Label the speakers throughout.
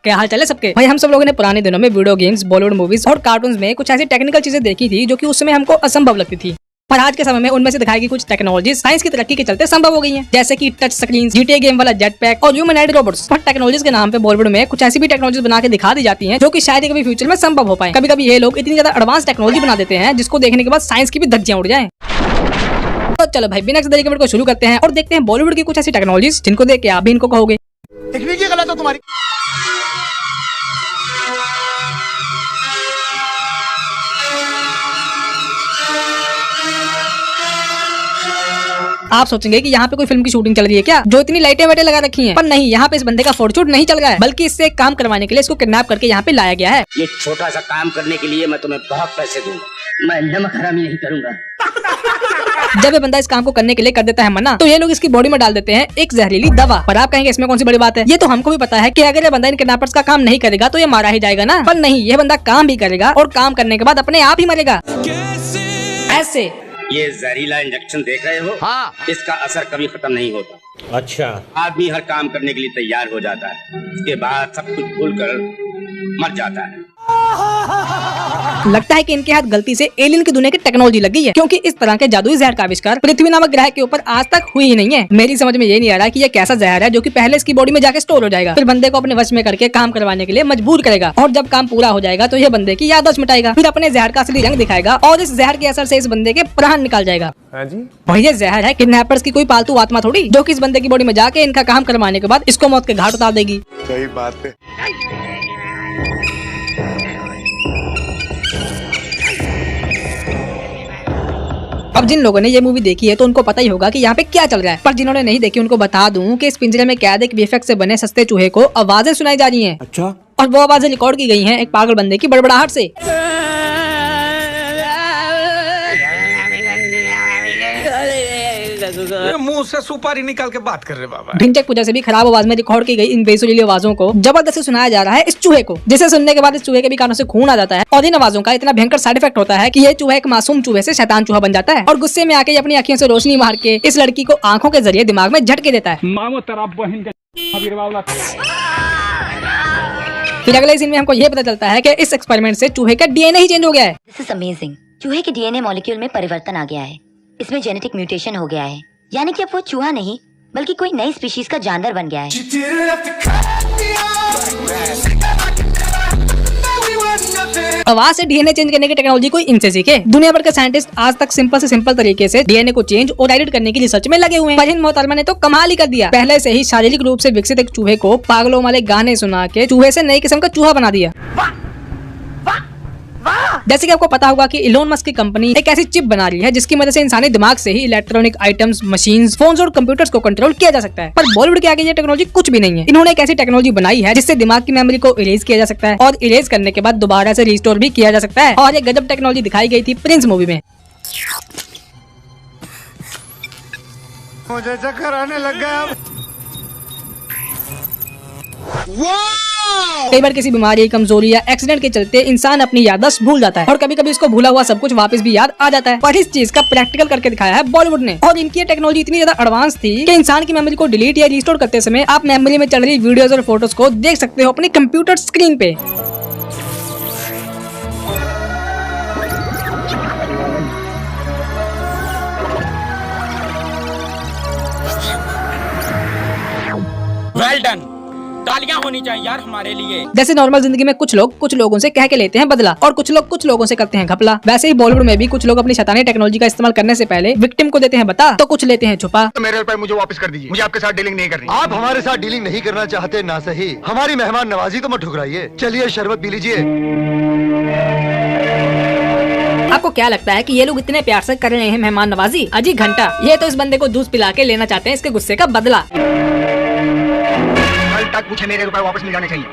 Speaker 1: क्या हाल चाल है सबके। भाई हम सब लोगों ने पुराने दिनों में वीडियो गेम्स, बॉलीवुड मूवीज और कार्टून्स में कुछ ऐसी टेक्निकल चीजें देखी थी जो कि उस समय हमको असंभव लगती थी, पर आज के समय में उनमें से दिखाई गई कुछ टेक्नोलॉजी साइंस की तरक्की के चलते संभव हो गई हैं, जैसे कि टच स्क्रीन, GTA गेम वाला जेट पैक और ह्यूमनॉइड रोबोट्स। पर टेक्नोलॉजीज के नाम पे बॉलीवुड में कुछ ऐसी भी टेक्नोलॉजी बना के दिखा दी जाती हैं जो कि शायद ही कभी फ्यूचर में संभव हो पाए। कभी कभी ये लोग इतनी ज्यादा एडवांस टेक्नोलॉजी बना देते हैं जिसको देखने के बाद साइंस की भी धज्जियां उड़ जाएं। तो चलो भाई बिना किसी तरीके को शुरू करते हैं और देखते हैं बॉलीवुड की कुछ ऐसी टेक्नोलॉजीज जिनको देख के आप भी इनको कहोगे
Speaker 2: टेक्निक ही गलत हो तुम्हारी।
Speaker 1: आप सोचेंगे कि यहाँ पे कोई फिल्म की शूटिंग चल रही है क्या, जो इतनी लाइटें वाइटें लगा रखी हैं। पर नहीं, यहाँ पे इस बंदे का फोटोशूट नहीं चल रहा है, बल्कि इससे एक काम करवाने के लिए इसको किडनैप करके यहाँ पे लाया गया है।
Speaker 3: ये छोटा सा काम करने के लिए मैं तुम्हें बहुत पैसे दूंगा, मैं नमक हरामी नहीं करूंगा।
Speaker 1: जब ये बंदा इस काम को करने के लिए कर देता है मना, तो ये लोग इसकी बॉडी में डाल देते हैं एक जहरीली दवा। पर आप कहेंगे इसमें कौन सी बड़ी बात है, ये तो हमको भी पता है कि अगर ये बंदा इन किडनैपर्स का काम नहीं करेगा तो ये मारा ही जाएगा ना। पर नहीं, ये बंदा काम भी करेगा और काम करने के बाद अपने आप ही मरेगा। ऐसे
Speaker 3: ये जहरीला इंजेक्शन देख रहे हो? हाँ। इसका असर कभी खत्म नहीं होता। अच्छा। आदमी हर काम करने के लिए तैयार हो जाता है, उसके बाद सब कुछ भूलकर मर जाता है।
Speaker 1: लगता है कि इनके हाथ गलती से एलियन की दुनिया की टेक्नोलॉजी लग गई है, क्योंकि इस तरह के जादुई जहर का आविष्कार पृथ्वी नामक ग्रह के ऊपर आज तक हुई ही नहीं है। मेरी समझ में ये नहीं आ रहा कि ये कैसा जहर है जो कि पहले इसकी बॉडी में जाके स्टोर हो जाएगा, फिर बंदे को अपने वश में करके काम करवाने के लिए मजबूर करेगा, और जब काम पूरा हो जाएगा तो ये बंदे की याददाश्त मिटाएगा, फिर अपने जहर का असली रंग दिखाएगा और इस जहर के असर से इस बंदे के प्राण निकाल जाएगा। भाई ये जहर है किडनैपर्स की कोई पालतू आत्मा थोड़ी, जो कि इस बंदे की बॉडी में जाके इनका काम करवाने के बाद इसको मौत के घाट उतार देगी।
Speaker 2: सही बात है।
Speaker 1: अब जिन लोगों ने ये मूवी देखी है तो उनको पता ही होगा कि यहाँ पे क्या चल रहा है, पर जिन्होंने नहीं देखी उनको बता दूं कि इस पिंजरे में कैद एक वीएफएक्स से बने सस्ते चूहे को आवाजें सुनाई जा रही हैं। अच्छा। और वो आवाजें रिकॉर्ड की गई हैं एक पागल बंदे की बड़बड़ाहट से।
Speaker 4: मुंह से सुपारी निकाल के बात कर रहे बाबा।
Speaker 1: ढिंचक पूजा से भी खराब आवाज में रिकॉर्ड की गई इन बेसुरीली आवाजों को जबरदस्ती सुनाया जा रहा है इस चूहे को, जिसे सुनने के बाद इस चूहे के भी कानों से खून आ जाता है, और इन आवाजों का इतना भयंकर साइड इफेक्ट होता है कि ये चूहा एक मासूम चूहे से शैतान चूहा बन जाता है, और गुस्से में आके अपनी आंखों से रोशनी मार के इस लड़की को आंखों के जरिए दिमाग में झटके देता है। फिर अगले सीन में हमको ये पता चलता है कि इस एक्सपेरिमेंट से चूहे का डीएनए ही चेंज हो गया है।
Speaker 5: This is amazing. चूहे के डीएनए मॉलिक्यूल में परिवर्तन आ गया है, इसमें जेनेटिक म्यूटेशन हो गया है, यानी कि अब वो चूहा नहीं बल्कि कोई नई स्पीशीज का जानवर बन गया है।
Speaker 1: आवाज से डीएनए चेंज करने की टेक्नोलॉजी कोई इनसे सीखे। दुनिया भर के साइंटिस्ट आज तक सिंपल से सिंपल तरीके से डीएनए को चेंज और एडिट करने की रिसर्च में लगे हुए हैं, पर इन मोहतरमा ने तो कमाल ही कर दिया। पहले से ही शारीरिक रूप से विकसित एक चूहे को पागलों वाले गाने सुना के चूहे से नई किस्म का चूहा बना दिया। जैसे कि आपको पता होगा कि इलोन मस्क की कंपनी एक ऐसी चिप बना रही है जिसकी मदद से इंसानी दिमाग से ही इलेक्ट्रॉनिक आइटम्स, मशीन्स, फोन्स और कंप्यूटर्स को कंट्रोल किया जा सकता है। पर बॉलीवुड के आगे ये टेक्नोलॉजी कुछ भी नहीं है। इन्होंने एक ऐसी टेक्नोलॉजी बनाई है जिससे दिमाग की मेमोरी को इरेज किया जा सकता है, और इरेज करने के बाद दोबारा से रिस्टोर भी किया जा सकता है। और ये गजब टेक्नोलॉजी दिखाई गई थी प्रिंस मूवी में।
Speaker 2: मुझे चक्कर आने लग गया।
Speaker 1: कई बार किसी बीमारी, कमजोरी या एक्सीडेंट के चलते इंसान अपनी याददाश्त भूल जाता है, और कभी कभी उसको भूला हुआ सब कुछ वापस भी याद आ जाता है। पर इस चीज का प्रैक्टिकल करके दिखाया है बॉलीवुड ने, और इनकी टेक्नोलॉजी इतनी ज्यादा एडवांस थी कि इंसान की मेमोरी को डिलीट या रिस्टोर करते समय आप मेमोरी में चल रही वीडियोस और फोटोज को देख सकते हो अपनी कंप्यूटर स्क्रीन पे।
Speaker 6: Well done. तालियां होनी चाहिए यार हमारे लिए।
Speaker 1: जैसे नॉर्मल जिंदगी में कुछ लोगों से कह के लेते हैं बदला, और कुछ लोगों से करते हैं घपला, वैसे ही बॉलीवुड में भी कुछ लोग अपनी शैतानी टेक्नोलॉजी का इस्तेमाल करने से पहले विक्टिम को देते हैं बता, तो कुछ लेते हैं छुपा।
Speaker 2: तो मेरे रुपए मुझे वापस कर दीजिए, मुझे आपके साथ डीलिंग नहीं करनी। आप हमारे साथ डीलिंग नहीं करना चाहते ना सही, हमारी मेहमान नवाजी तो मत ठुकराइए। चलिए शरबत पी लीजिए।
Speaker 1: आपको क्या लगता है कि ये लोग इतने प्यार से कर रहे हैं मेहमान नवाजी? अजी घंटा, ये तो इस बंदे को जूस पिला के लेना चाहते हैं इसके गुस्से का बदला।
Speaker 2: कल तक मुझे मेरे रुपए वापस मिल जाने चाहिए।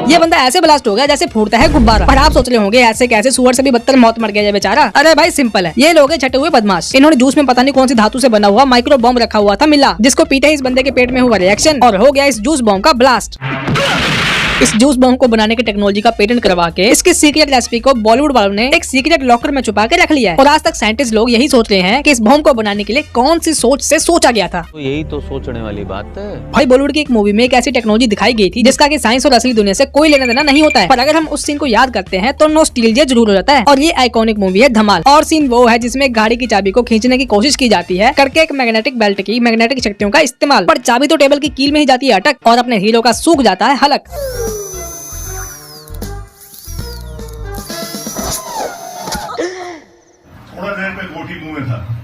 Speaker 1: ये बंदा ऐसे ब्लास्ट हो गया जैसे फूटता है गुब्बारा। पर आप सोच रहे होंगे ऐसे कैसे, सुअर से भी बदतर मौत मर गया ये बेचारा। अरे भाई सिंपल है, ये लोग हैं छठे हुए बदमाश। इन्होंने जूस में पता नहीं कौन सी धातु से बना हुआ माइक्रो बॉम्ब रखा हुआ था मिला, जिसको पीते ही इस बंदे के पेट में हुआ रिएक्शन और हो गया इस जूस बॉम्ब का ब्लास्ट। इस जूस बम को बनाने की टेक्नोलॉजी का पेटेंट करवा के इसकी सीक्रेट रेसिपी को बॉलीवुड वालों ने एक सीक्रेट लॉकर में छुपा के रख लिया है। और आज तक साइंटिस्ट लोग यही सोच रहे हैं कि इस बम को बनाने के लिए कौन सी सोच से सोचा गया था।
Speaker 7: तो यही तो सोचने वाली बात है
Speaker 1: भाई, बॉलीवुड की एक मूवी में एक ऐसी टेक्नोलॉजी दिखाई गई थी जिसका कि साइंस और असली दुनिया से कोई लेना देना नहीं होता है, पर अगर हम उस सीन को याद करते हैं तो नॉस्टैल्जिया जरूर हो जाता है। और ये आइकॉनिक मूवी है धमाल। और सीन वो है जिसमें गाड़ी की चाबी को खींचने की कोशिश की जाती है करके एक मैग्नेटिक बेल्ट की मैग्नेटिक शक्तियों का इस्तेमाल, पर चाबी तो टेबल की कील में ही जाती है अटक और अपने हीरो का सूख जाता है हलक।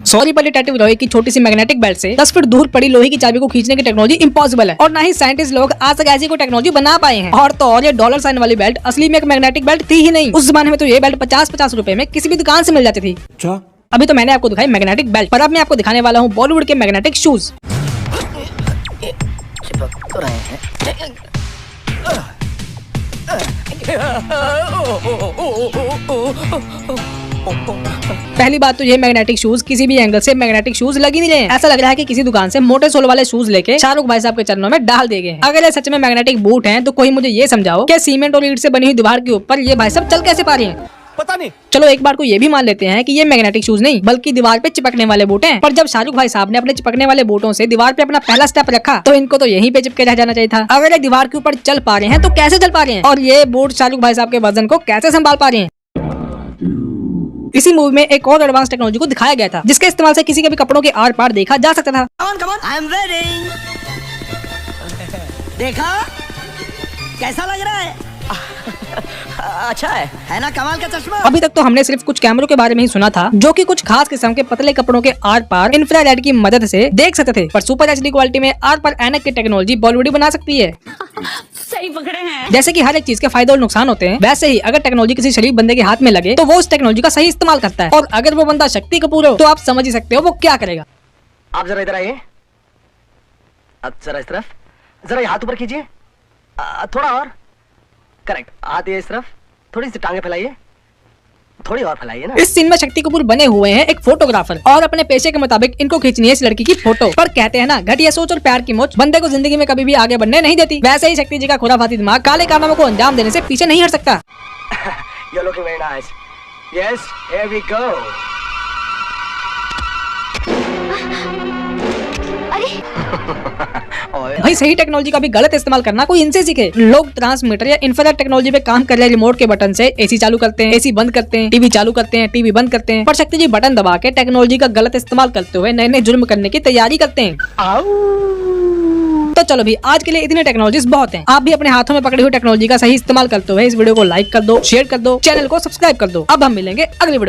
Speaker 1: सॉरी पर डिटेक्टिव रॉय की छोटी सी मैग्नेटिक बेल्ट से 10 फीट दूर पड़ी लोहे की चाबी को खींचने की टेक्नोलॉजी इम्पॉसिबल है और ना ही साइंटिस्ट लोग आज तक ऐसी कोई टेक्नोलॉजी बना पाए हैं। और तो और ये डॉलर साइन वाली बेल्ट असली में एक मैग्नेटिक बेल्ट थी ही नहीं। उस जमाने में तो ये बेल्ट 50-50 रुपए में किसी भी दुकान से मिल जाती थी। अभी तो मैंने आपको दिखाई मैग्नेटिक बेल्ट, पर अब मैं आपको दिखाने वाला हूँ बॉलीवुड के मैग्नेटिक शूज। पहली बात तो ये मैग्नेटिक शूज किसी भी एंगल से मैग्नेटिक शूज लग ही नहीं रहे हैं। ऐसा लग रहा है कि किसी दुकान से मोटे सोल वाले शूज लेके शाहरुख भाई साहब के चरणों में डाल दिए गए हैं। अगर ये सच में मैग्नेटिक बूट हैं तो कोई मुझे ये समझाओ कि सीमेंट और ईंट से बनी हुई दीवार के ऊपर ये भाई साहब चल कैसे पा रहे हैं।
Speaker 7: पता नहीं।
Speaker 1: चलो एक बार को ये भी मान लेते हैं कि ये मैग्नेटिक शूज नहीं बल्कि दीवार पे चिपकने वाले बूट हैं। पर जब शाहरुख भाई साहब ने अपने चिपकने वाले बूटों से दीवार पे अपना पहला स्टेप रखा तो इनको तो यहीं पे चिपके रह जाना चाहिए था। अगर ये दीवार के ऊपर चल पा रहे हैं तो कैसे चल पा रहे हैं और ये बूट शाहरुख भाई साहब के वजन को कैसे संभाल पा रहे हैं। इसी मूवी में एक और एडवांस टेक्नोलॉजी को दिखाया गया था जिसके इस्तेमाल से किसी के भी कपड़ों के आर पार देखा जा सकता था।
Speaker 8: देखा कैसा लग रहा है? अच्छा है ना कमाल का चश्मा।
Speaker 1: अभी तक तो हमने सिर्फ कुछ कैमरों के बारे में ही सुना था जो कि कुछ खास किस्म के पतले कपड़ों के आर पार इंफ्रारेड की मदद से देख सकते थे, पर सुपर एचडी क्वालिटी में आर पार ऐनक की टेक्नोलॉजी बॉलीवुड बना सकती है।
Speaker 8: सही पकड़े हैं।
Speaker 1: जैसे कि हर एक चीज के फायदे और नुकसान होते हैं, वैसे ही अगर टेक्नोलॉजी किसी शरीफ बंदे के हाथ में लगे तो वो उस टेक्नोलॉजी का सही इस्तेमाल करता है। और अगर वो बंदा शक्ति कपूर हो तो आप समझ ही सकते हो वो क्या करेगा।
Speaker 8: आप जरा इधर आइए, जरा इस तरफ, जरा हाथ ऊपर कीजिए, थोड़ा और, करेक्ट, हाथ ये इस तरफ, थोड़ी सी टांगे फैलाइए, थोड़ी और फैलाइए ना।
Speaker 1: इस सीन में शक्ति कपूर बने हुए हैं एक फोटोग्राफर और अपने पेशे के मुताबिक इनको खींचनी है इस लड़की की फोटो। पर कहते हैं ना, घटिया सोच और प्यार की मोच बंदे को जिंदगी में कभी भी आगे बढ़ने नहीं देती। वैसे ही शक्ति जी का खुराफाती दिमाग काले कारनामों को अंजाम देने से पीछे नहीं हट सकता।
Speaker 8: You're looking very nice. Yes, here we go.
Speaker 1: भाई सही टेक्नोलॉजी का भी गलत इस्तेमाल करना कोई इनसे सीखे। लोग ट्रांसमीटर या इंफ्रारेड टेक्नोलॉजी पे काम कर रहे हैं, रिमोट के बटन से एसी चालू करते हैं, एसी बंद करते हैं, टीवी चालू करते हैं, टीवी बंद करते हैं, पर शक्ति जी बटन दबा के टेक्नोलॉजी का गलत इस्तेमाल करते हुए नए नए जुर्म करने की तैयारी करते हैं। तो चलो भी आज के लिए इतनी टेक्नोलॉजीज बहुत हैं। आप भी अपने हाथों में पकड़ी हुई टेक्नोलॉजी का सही इस्तेमाल करते हुए इस वीडियो को लाइक कर दो, शेयर कर दो, चैनल को सब्सक्राइब कर दो। अब हम मिलेंगे अगली वीडियो में।